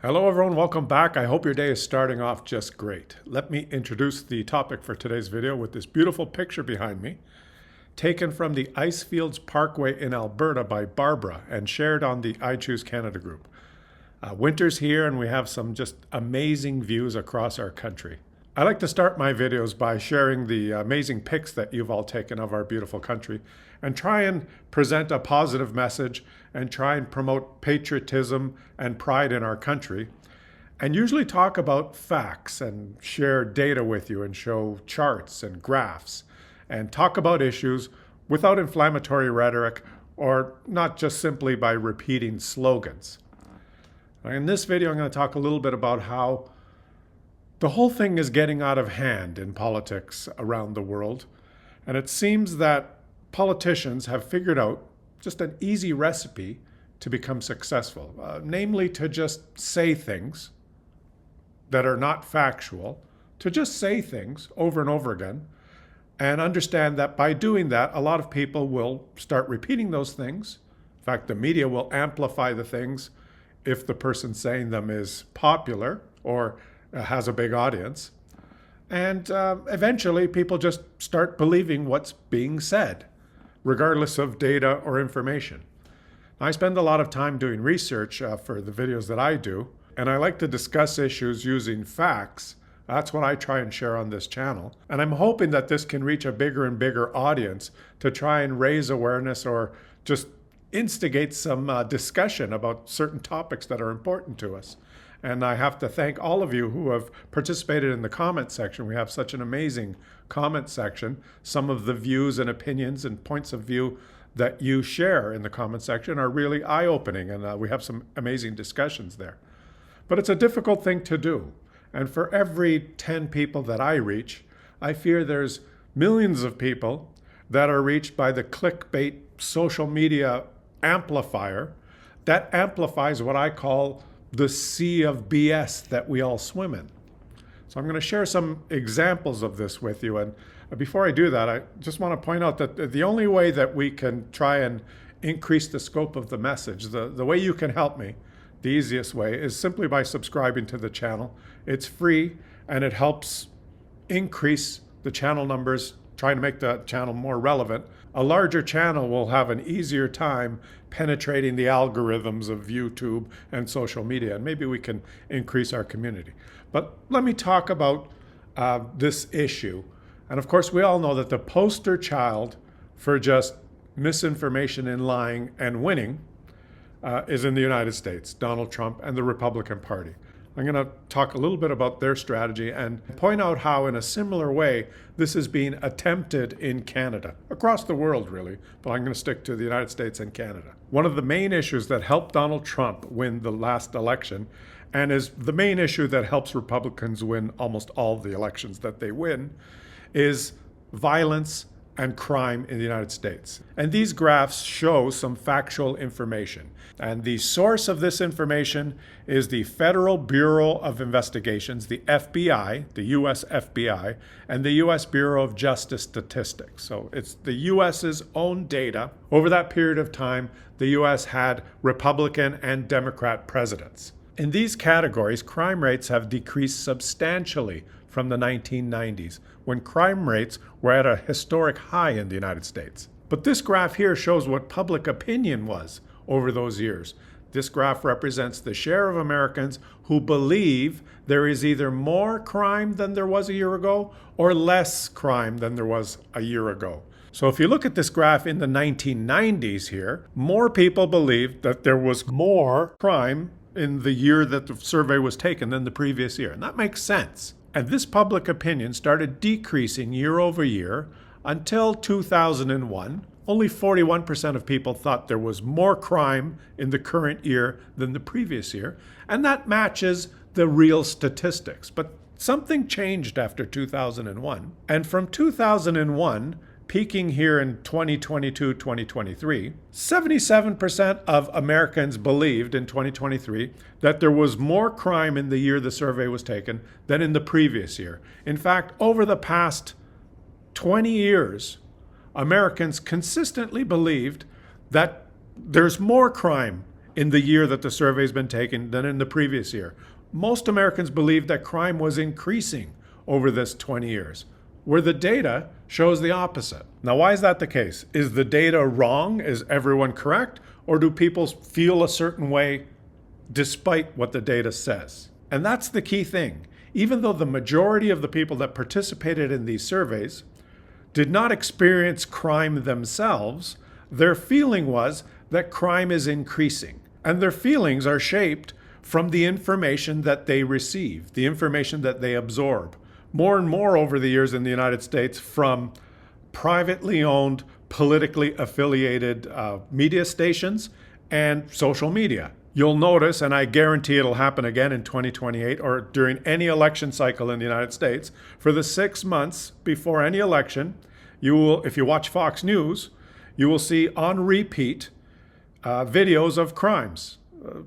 Hello everyone, welcome back. I hope your day is starting off just great. Let me introduce the topic for today's video with this beautiful picture behind me, taken from the Icefields Parkway in Alberta by Barbara and shared on the I Choose Canada group. Winter's here and we have some just amazing views across our country. I like to start my videos by sharing the amazing pics that you've all taken of our beautiful country and try and present a positive message and try and promote patriotism and pride in our country, and usually talk about facts and share data with you and show charts and graphs and talk about issues without inflammatory rhetoric or not just simply by repeating slogans. In this video, I'm going to talk a little bit about how the whole thing is getting out of hand in politics around the world, and it seems that politicians have figured out just an easy recipe to become successful, namely to just say things that are not factual, to just say things over and over again, and understand that by doing that, a lot of people will start repeating those things. In fact, the media will amplify the things if the person saying them is popular or has a big audience. And eventually people just start believing what's being said, regardless of data or information. I spend a lot of time doing research for the videos that I do, and I like to discuss issues using facts. That's what I try and share on this channel. And I'm hoping that this can reach a bigger and bigger audience to try and raise awareness or just instigate some discussion about certain topics that are important to us. And I have to thank all of you who have participated in the comment section. We have such an amazing comment section. Some of the views and opinions and points of view that you share in the comment section are really eye-opening, and we have some amazing discussions there. But it's a difficult thing to do. And for every 10 people that I reach, I fear there's millions of people that are reached by the clickbait social media amplifier that amplifies what I call the sea of BS that we all swim in. So I'm going to share some examples of this with you. And before I do that, I just want to point out that the only way that we can try and increase the scope of the message, the way you can help me, the easiest way, is simply by subscribing to the channel. It's free and it helps increase the channel numbers, trying to make the channel more relevant. A larger channel will have an easier time penetrating the algorithms of YouTube and social media, and maybe we can increase our community. But let me talk about this issue. And of course, we all know that the poster child for just misinformation and lying and winning is in the United States, Donald Trump and the Republican Party. I'm going to talk a little bit about their strategy and point out how in a similar way this is being attempted in Canada, across the world really, but I'm going to stick to the United States and Canada. One of the main issues that helped Donald Trump win the last election, and is the main issue that helps Republicans win almost all the elections that they win, is violence and crime in the United States. And these graphs show some factual information. And the source of this information is the Federal Bureau of Investigations, the FBI, the US FBI, and the US Bureau of Justice Statistics. So it's the US's own data. Over that period of time, the US had Republican and Democrat presidents. In these categories, crime rates have decreased substantially from the 1990s, when crime rates were at a historic high in the United States. But this graph here shows what public opinion was over those years. This graph represents the share of Americans who believe there is either more crime than there was a year ago or less crime than there was a year ago. So if you look at this graph in the 1990s here, more people believed that there was more crime in the year that the survey was taken than the previous year. And that makes sense. And this public opinion started decreasing year over year until 2001. Only 41% of people thought there was more crime in the current year than the previous year. And that matches the real statistics. But something changed after 2001. And from 2001, peaking here in 2022, 2023, 77% of Americans believed in 2023 that there was more crime in the year the survey was taken than in the previous year. In fact, over the past 20 years, Americans consistently believed that there's more crime in the year that the survey's been taken than in the previous year. Most Americans believe that crime was increasing over this 20 years, where the data shows the opposite. Now, why is that the case? Is the data wrong? Is everyone correct? Or do people feel a certain way despite what the data says? And that's the key thing. Even though the majority of the people that participated in these surveys did not experience crime themselves, their feeling was that crime is increasing. And their feelings are shaped from the information that they receive, the information that they absorb. More and more over the years in the United States from privately owned, politically affiliated media stations and social media. You'll notice, and I guarantee it'll happen again in 2028 or during any election cycle in the United States, for the 6 months before any election, you will, if you watch Fox News, you will see on repeat videos of crimes,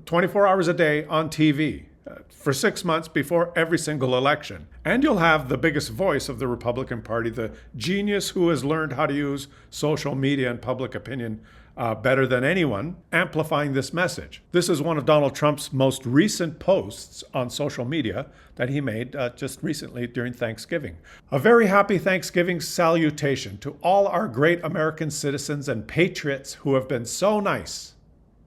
24 hours a day on TV. For 6 months before every single election. And you'll have the biggest voice of the Republican Party, the genius who has learned how to use social media and public opinion better than anyone, amplifying this message. This is one of Donald Trump's most recent posts on social media that he made just recently during Thanksgiving. A very happy Thanksgiving salutation to all our great American citizens and patriots who have been so nice,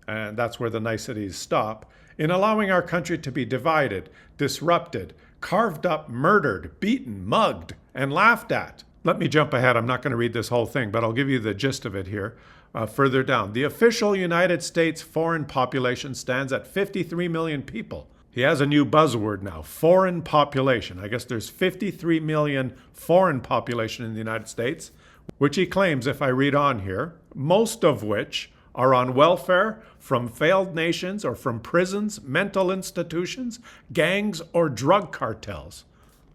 and that's where the niceties stop, in allowing our country to be divided, disrupted, carved up, murdered, beaten, mugged, and laughed at. Let me jump ahead. I'm not going to read this whole thing, but I'll give you the gist of it here. Further down, the official United States foreign population stands at 53 million people. He has a new buzzword now, foreign population. I guess there's 53 million foreign population in the United States, which he claims, if I read on here, most of which are on welfare from failed nations or from prisons, mental institutions, gangs, or drug cartels.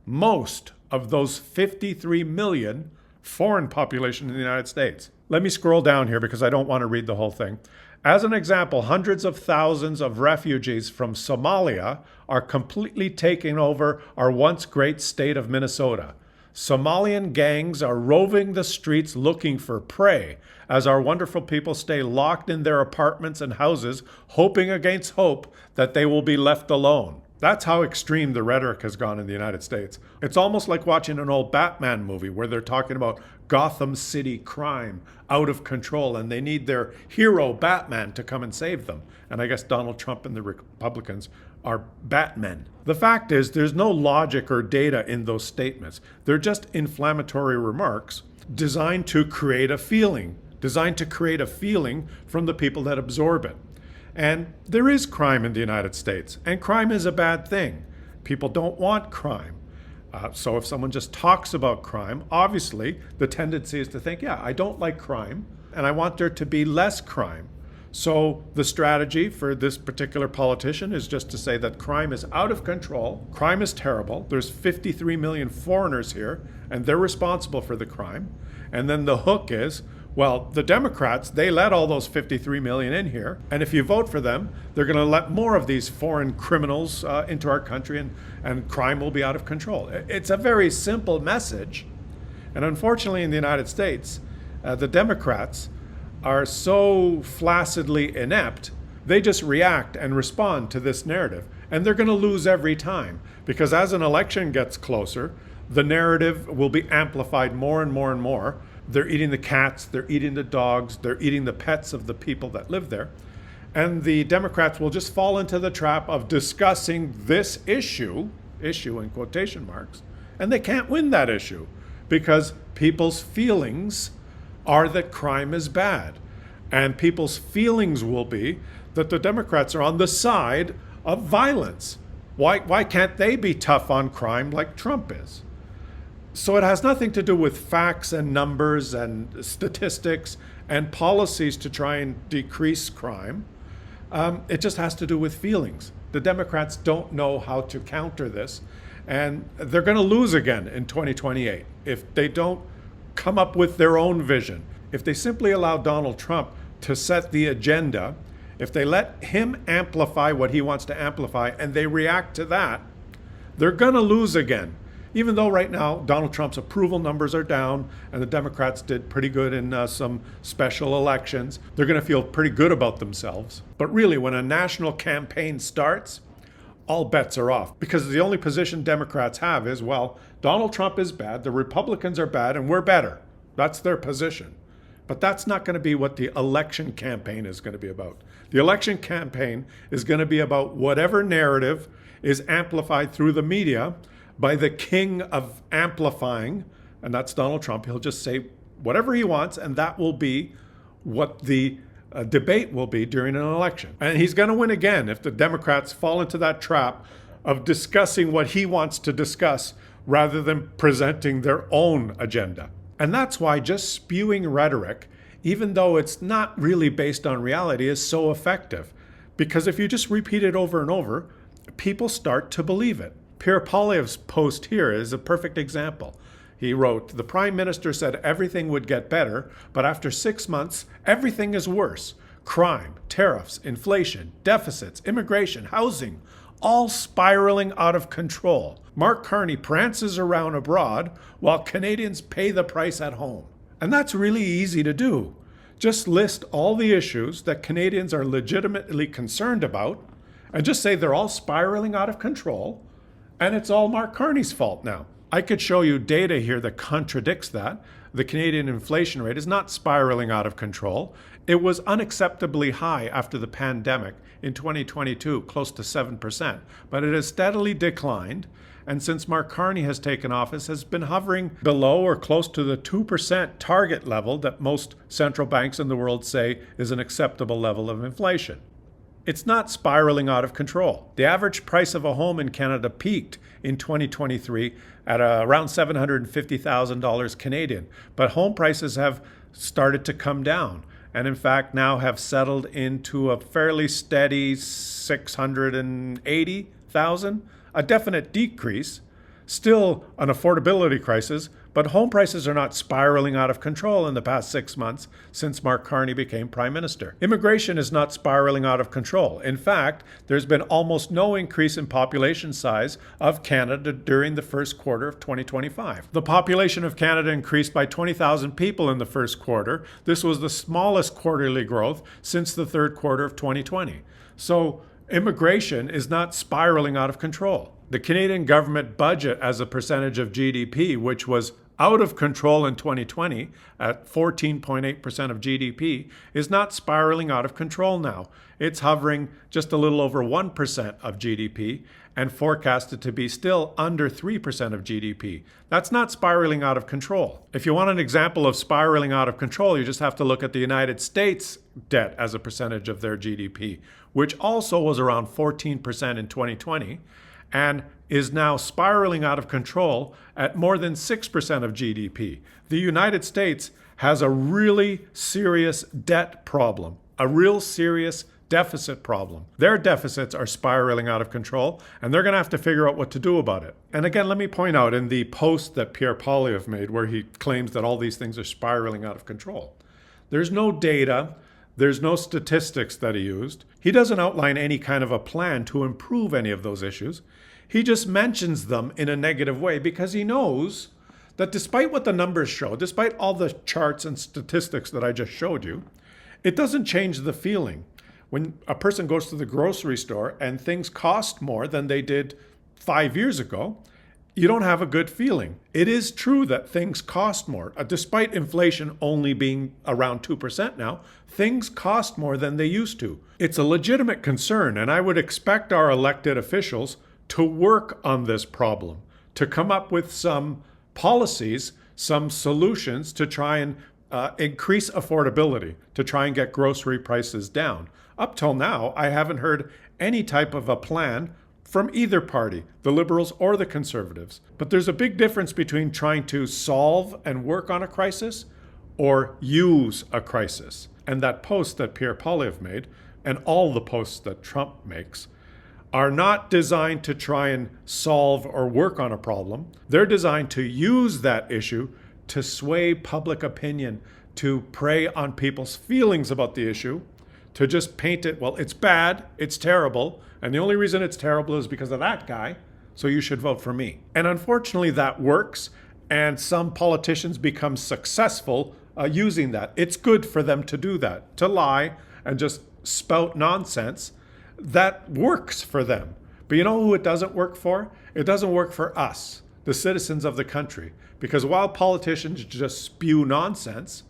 Most of those 53 million foreign population in the United States. Let me scroll down here because I don't want to read the whole thing. As an example, hundreds of thousands of refugees from Somalia are completely taking over our once great state of Minnesota. Somalian gangs are roving the streets looking for prey as our wonderful people stay locked in their apartments and houses, hoping against hope that they will be left alone. That's how extreme the rhetoric has gone in the United States. It's almost like watching an old Batman movie where they're talking about Gotham City crime out of control and they need their hero Batman to come and save them. And I guess Donald Trump and the Republicans are Batmen. The fact is there's no logic or data in those statements. They're just inflammatory remarks designed to create a feeling from the people that absorb it. And there is crime in the United States, and crime is a bad thing. People don't want crime. So if someone just talks about crime, obviously the tendency is to think, yeah, I don't like crime, and I want there to be less crime. So the strategy for this particular politician is just to say that crime is out of control, crime is terrible, there's 53 million foreigners here, and they're responsible for the crime. And then the hook is, well, the Democrats, they let all those 53 million in here, and if you vote for them, they're going to let more of these foreign criminals into our country, and crime will be out of control. It's a very simple message, and unfortunately in the United States, the Democrats are so flaccidly inept, they just react and respond to this narrative, and they're going to lose every time, because as an election gets closer, the narrative will be amplified more and more and more. They're eating the cats, they're eating the dogs, they're eating the pets of the people that live there. And the Democrats will just fall into the trap of discussing this issue in quotation marks, and they can't win that issue because people's feelings are that crime is bad. And people's feelings will be that the Democrats are on the side of violence. Why can't they be tough on crime like Trump is? So it has nothing to do with facts and numbers and statistics and policies to try and decrease crime. It just has to do with feelings. The Democrats don't know how to counter this, and they're going to lose again in 2028 if they don't come up with their own vision. If they simply allow Donald Trump to set the agenda, if they let him amplify what he wants to amplify and they react to that, they're going to lose again. Even though right now Donald Trump's approval numbers are down and the Democrats did pretty good in some special elections, they're going to feel pretty good about themselves. But really, when a national campaign starts, all bets are off, because the only position Democrats have is, well, Donald Trump is bad, the Republicans are bad, and we're better. That's their position. But that's not going to be what the election campaign is going to be about. The election campaign is going to be about whatever narrative is amplified through the media by the king of amplifying, and that's Donald Trump. He'll just say whatever he wants, and that will be what the debate will be during an election. And he's going to win again if the Democrats fall into that trap of discussing what he wants to discuss rather than presenting their own agenda. And that's why just spewing rhetoric, even though it's not really based on reality, is so effective. Because if you just repeat it over and over, people start to believe it. Pierre Poilievre's post here is a perfect example. He wrote, "The Prime Minister said everything would get better, but after 6 months, everything is worse. Crime, tariffs, inflation, deficits, immigration, housing, all spiraling out of control. Mark Carney prances around abroad while Canadians pay the price at home." And that's really easy to do. Just list all the issues that Canadians are legitimately concerned about and just say they're all spiraling out of control and it's all Mark Carney's fault now. I could show you data here that contradicts that. The Canadian inflation rate is not spiraling out of control. It was unacceptably high after the pandemic in 2022, close to 7%, but it has steadily declined. And since Mark Carney has taken office, has been hovering below or close to the 2% target level that most central banks in the world say is an acceptable level of inflation. It's not spiraling out of control. The average price of a home in Canada peaked in 2023 at around $750,000 Canadian, but home prices have started to come down and in fact now have settled into a fairly steady 680,000, a definite decrease, still an affordability crisis, but home prices are not spiraling out of control in the past 6 months since Mark Carney became Prime Minister. Immigration is not spiraling out of control. In fact, there's been almost no increase in population size of Canada during the first quarter of 2025. The population of Canada increased by 20,000 people in the first quarter. This was the smallest quarterly growth since the third quarter of 2020. So immigration is not spiraling out of control. The Canadian government budget as a percentage of GDP, which was out of control in 2020 at 14.8% of GDP, is not spiraling out of control now. It's hovering just a little over 1% of GDP and forecasted to be still under 3% of GDP. That's not spiraling out of control. If you want an example of spiraling out of control, you just have to look at the United States debt as a percentage of their GDP, which also was around 14% in 2020. And is now spiraling out of control at more than 6% of GDP. The United States has a really serious debt problem, a real serious deficit problem. Their deficits are spiraling out of control, and they're going to have to figure out what to do about it. And again, let me point out in the post that Pierre Poilievre made, where he claims that all these things are spiraling out of control, there's no data. There's no statistics that he used. He doesn't outline any kind of a plan to improve any of those issues. He just mentions them in a negative way because he knows that despite what the numbers show, despite all the charts and statistics that I just showed you, it doesn't change the feeling. When a person goes to the grocery store and things cost more than they did 5 years ago, you don't have a good feeling. It is true that things cost more. Despite inflation only being around 2% now, things cost more than they used to. It's a legitimate concern, and I would expect our elected officials to work on this problem, to come up with some policies, some solutions to try and increase affordability, to try and get grocery prices down. Up till now, I haven't heard any type of a plan from either party, the Liberals or the Conservatives. But there's a big difference between trying to solve and work on a crisis or use a crisis. And that post that Pierre Poilievre made, and all the posts that Trump makes, are not designed to try and solve or work on a problem. They're designed to use that issue to sway public opinion, to prey on people's feelings about the issue, to just paint it, well, it's bad, it's terrible, and the only reason it's terrible is because of that guy. so you should vote for me. And unfortunately, that works, and some politicians become successful using that. It's good for them to do that, to lie and just spout nonsense. That works for them. But you know who it doesn't work for? It doesn't work for us, the citizens of the country. Because while politicians just spew nonsense,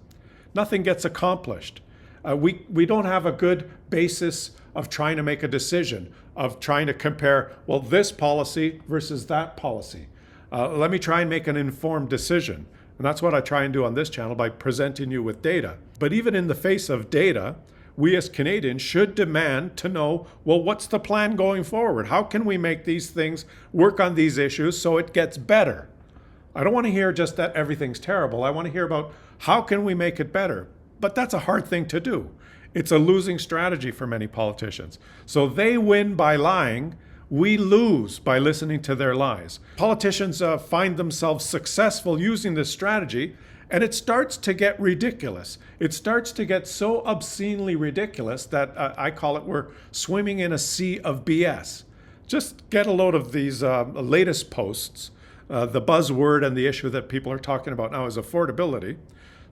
nothing gets accomplished. We don't have a good basis of trying to make a decision, of trying to compare, well, this policy versus that policy. Let me try and make an informed decision. And that's what I try and do on this channel by presenting you with data. But even in the face of data, we as Canadians should demand to know, well, what's the plan going forward? How can we make these things work on these issues so it gets better? I don't want to hear just that everything's terrible. I want to hear about how can we make it better? But that's a hard thing to do. It's a losing strategy for many politicians. So they win by lying. We lose by listening to their lies. Politicians find themselves successful using this strategy, and it starts to get ridiculous. It starts to get so obscenely ridiculous that I call it we're swimming in a sea of BS. Just get a load of these latest posts. The buzzword and the issue that people are talking about now is affordability.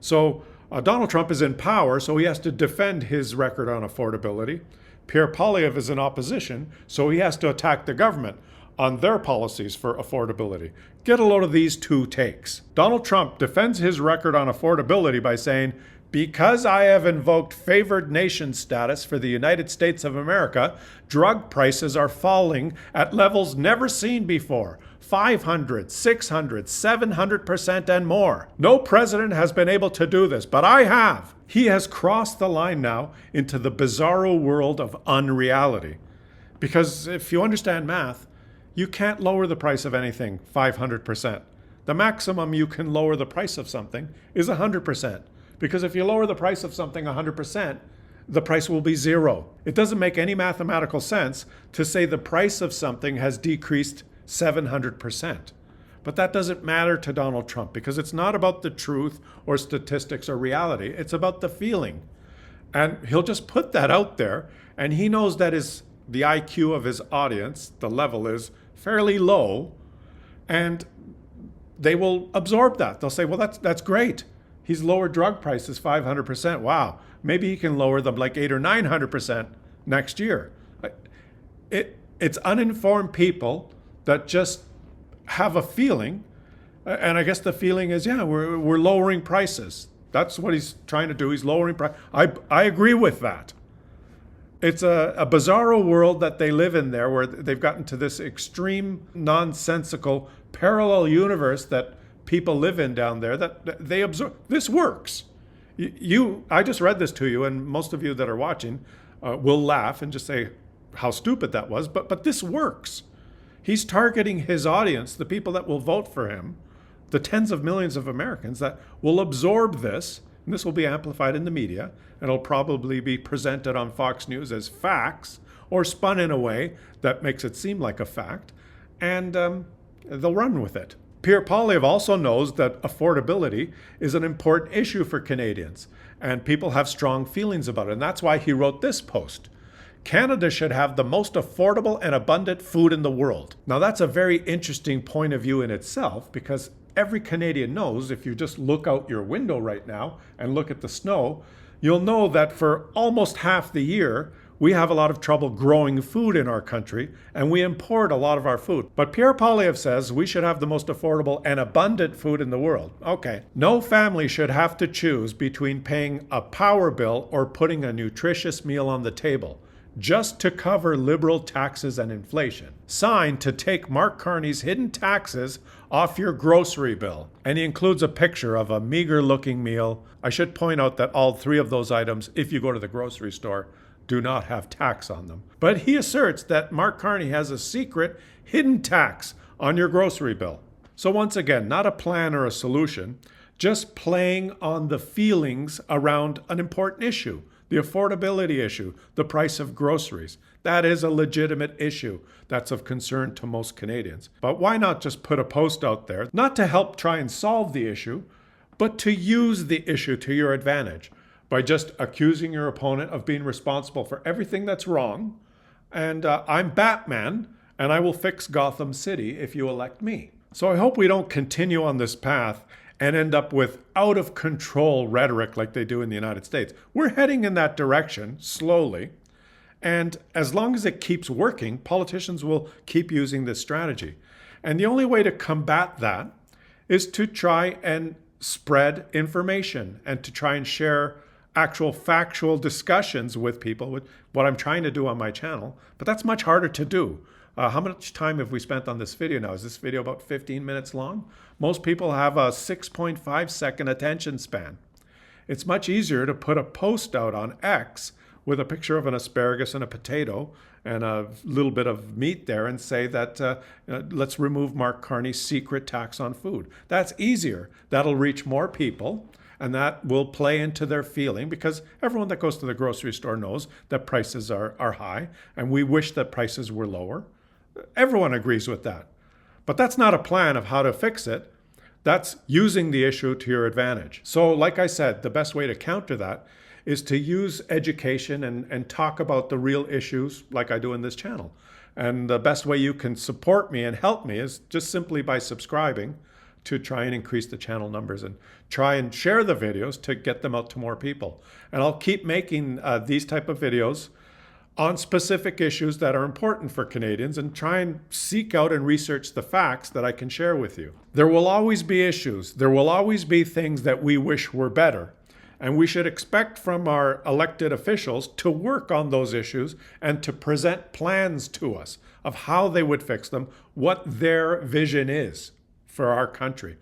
So Donald Trump is in power, so he has to defend his record on affordability. Pierre Poilievre is in opposition, so he has to attack the government on their policies for affordability. Get a load of these two takes. Donald Trump defends his record on affordability by saying, because I have invoked favored nation status for the United States of America, drug prices are falling at levels never seen before. 500, 600, 700% and more. No president has been able to do this, but I have. He has crossed the line now into the bizarro world of unreality. Because if you understand math, you can't lower the price of anything 500%. The maximum you can lower the price of something is 100%. Because if you lower the price of something 100%, the price will be zero. It doesn't make any mathematical sense to say the price of something has decreased 700%. But that doesn't matter to Donald Trump because it's not about the truth or statistics or reality. It's about the feeling. And he'll just put that out there, and he knows that the IQ of his audience, the level is fairly low, and they will absorb that. They'll say, well, that's great. He's lowered drug prices 500%. Wow. Maybe he can lower them like 800 or 900% next year. It's uninformed people that just have a feeling, and I guess the feeling is, yeah, we're lowering prices. That's what he's trying to do. He's lowering price. I agree with that. It's a bizarro world that they live in there, where they've gotten to this extreme, nonsensical, parallel universe that people live in down there, that they absorb. This works. I just read this to you, and most of you that are watching will laugh and just say how stupid that was, but this works. He's targeting his audience, the people that will vote for him, the tens of millions of Americans that will absorb this, and this will be amplified in the media, and it'll probably be presented on Fox News as facts or spun in a way that makes it seem like a fact, and they'll run with it. Pierre Poilievre also knows that affordability is an important issue for Canadians, and people have strong feelings about it, and that's why he wrote this post. Canada should have the most affordable and abundant food in the world. Now that's a very interesting point of view in itself, because every Canadian knows, if you just look out your window right now and look at the snow, you'll know that for almost half the year, we have a lot of trouble growing food in our country, and we import a lot of our food. But Pierre Poilievre says we should have the most affordable and abundant food in the world. Okay. No family should have to choose between paying a power bill or putting a nutritious meal on the table, just to cover liberal taxes and inflation. Signed to take Mark Carney's hidden taxes off your grocery bill. And he includes a picture of a meager-looking meal. I should point out that all three of those items, if you go to the grocery store, do not have tax on them. But he asserts that Mark Carney has a secret hidden tax on your grocery bill. So once again, not a plan or a solution, just playing on the feelings around an important issue. The affordability issue, the price of groceries. That is a legitimate issue that's of concern to most Canadians. But why not just put a post out there, not to help try and solve the issue, but to use the issue to your advantage by just accusing your opponent of being responsible for everything that's wrong. And I'm Batman, and I will fix Gotham City if you elect me. So I hope we don't continue on this path and end up with out of control rhetoric like they do in the United States. We're heading in that direction slowly. And as long as it keeps working, politicians will keep using this strategy. And the only way to combat that is to try and spread information and to try and share actual factual discussions with people, with what I'm trying to do on my channel. But that's much harder to do. How much time have we spent on this video now? Is this video about 15 minutes long? Most people have a 6.5 second attention span. It's much easier to put a post out on X with a picture of an asparagus and a potato and a little bit of meat there and say that let's remove Mark Carney's secret tax on food. That's easier. That'll reach more people, and that will play into their feeling, because everyone that goes to the grocery store knows that prices are high, and we wish that prices were lower. Everyone agrees with that. But that's not a plan of how to fix it. That's using the issue to your advantage. So like I said, the best way to counter that is to use education and talk about the real issues like I do in this channel. And the best way you can support me and help me is just simply by subscribing to try and increase the channel numbers and try and share the videos to get them out to more people. And I'll keep making these type of videos on specific issues that are important for Canadians and try and seek out and research the facts that I can share with you. There will always be issues. There will always be things that we wish were better. And we should expect from our elected officials to work on those issues and to present plans to us of how they would fix them, what their vision is for our country.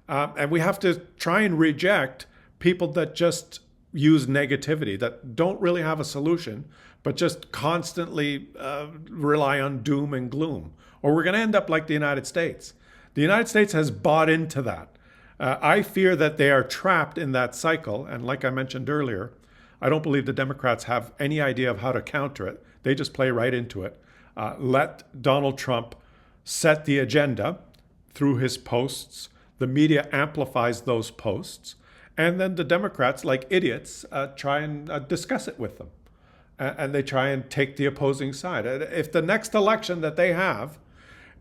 And we have to try and reject people that just use negativity, that don't really have a solution, but just constantly rely on doom and gloom. Or we're going to end up like the United States. The United States has bought into that. I fear that they are trapped in that cycle. And like I mentioned earlier, I don't believe the Democrats have any idea of how to counter it. They just play right into it. Let Donald Trump set the agenda through his posts. The media amplifies those posts. And then the Democrats, like idiots, try and discuss it with them. And they try and take the opposing side. If the next election that they have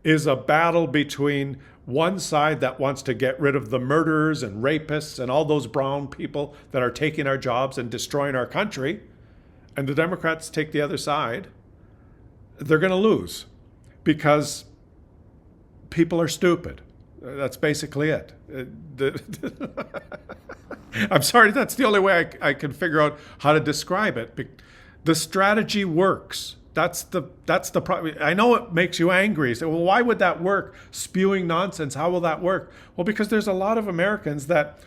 is a battle between one side that wants to get rid of the murderers and rapists and all those brown people that are taking our jobs and destroying our country, and the Democrats take the other side, they're going to lose because people are stupid. That's basically it. I'm sorry, that's the only way I can figure out how to describe it. The strategy works. That's the problem. I know it makes you angry. You say, well, why would that work? Spewing nonsense, how will that work? Well, because there's a lot of Americans that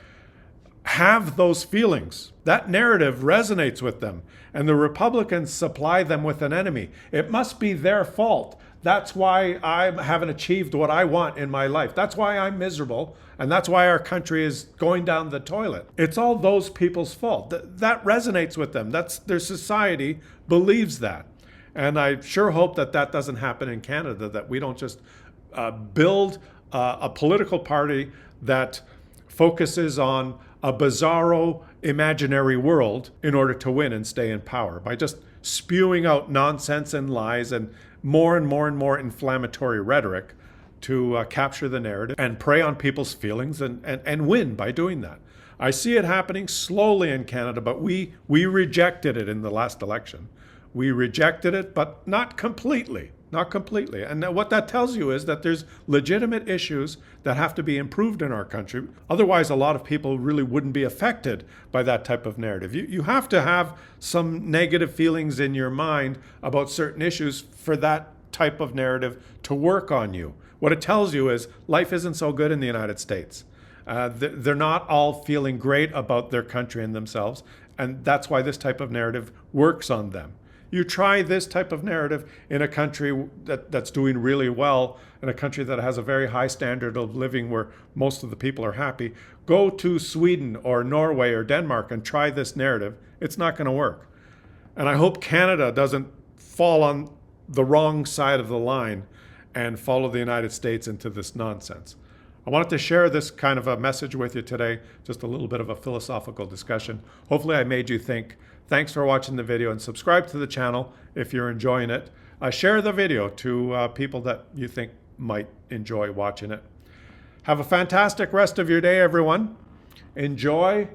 have those feelings. That narrative resonates with them. And the Republicans supply them with an enemy. It must be their fault. That's why I haven't achieved what I want in my life. That's why I'm miserable. And that's why our country is going down the toilet. It's all those people's fault. That resonates with them. Their society believes that. And I sure hope that that doesn't happen in Canada, that we don't just build a political party that focuses on a bizarro imaginary world in order to win and stay in power by just spewing out nonsense and lies and more inflammatory rhetoric to capture the narrative and prey on people's feelings and win by doing that. I see it happening slowly in Canada, but we rejected it in the last election. We rejected it, but not completely. Not completely. And what that tells you is that there's legitimate issues that have to be improved in our country. Otherwise, a lot of people really wouldn't be affected by that type of narrative. You have to have some negative feelings in your mind about certain issues for that type of narrative to work on you. What it tells you is life isn't so good in the United States. They're not all feeling great about their country and themselves. And that's why this type of narrative works on them. You try this type of narrative in a country that's doing really well, in a country that has a very high standard of living where most of the people are happy. Go to Sweden or Norway or Denmark and try this narrative. It's not going to work. And I hope Canada doesn't fall on the wrong side of the line and follow the United States into this nonsense. I wanted to share this kind of a message with you today, just a little bit of a philosophical discussion. Hopefully I made you think. Thanks for watching the video and subscribe to the channel if you're enjoying it. Share the video to people that you think might enjoy watching it. Have a fantastic rest of your day, everyone. Enjoy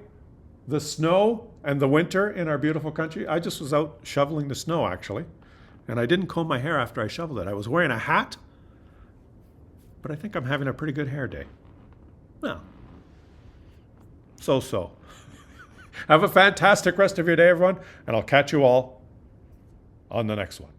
the snow and the winter in our beautiful country. I just was out shoveling the snow, actually, and I didn't comb my hair after I shoveled it. I was wearing a hat, but I think I'm having a pretty good hair day. Well, so. Have a fantastic rest of your day, everyone, and I'll catch you all on the next one.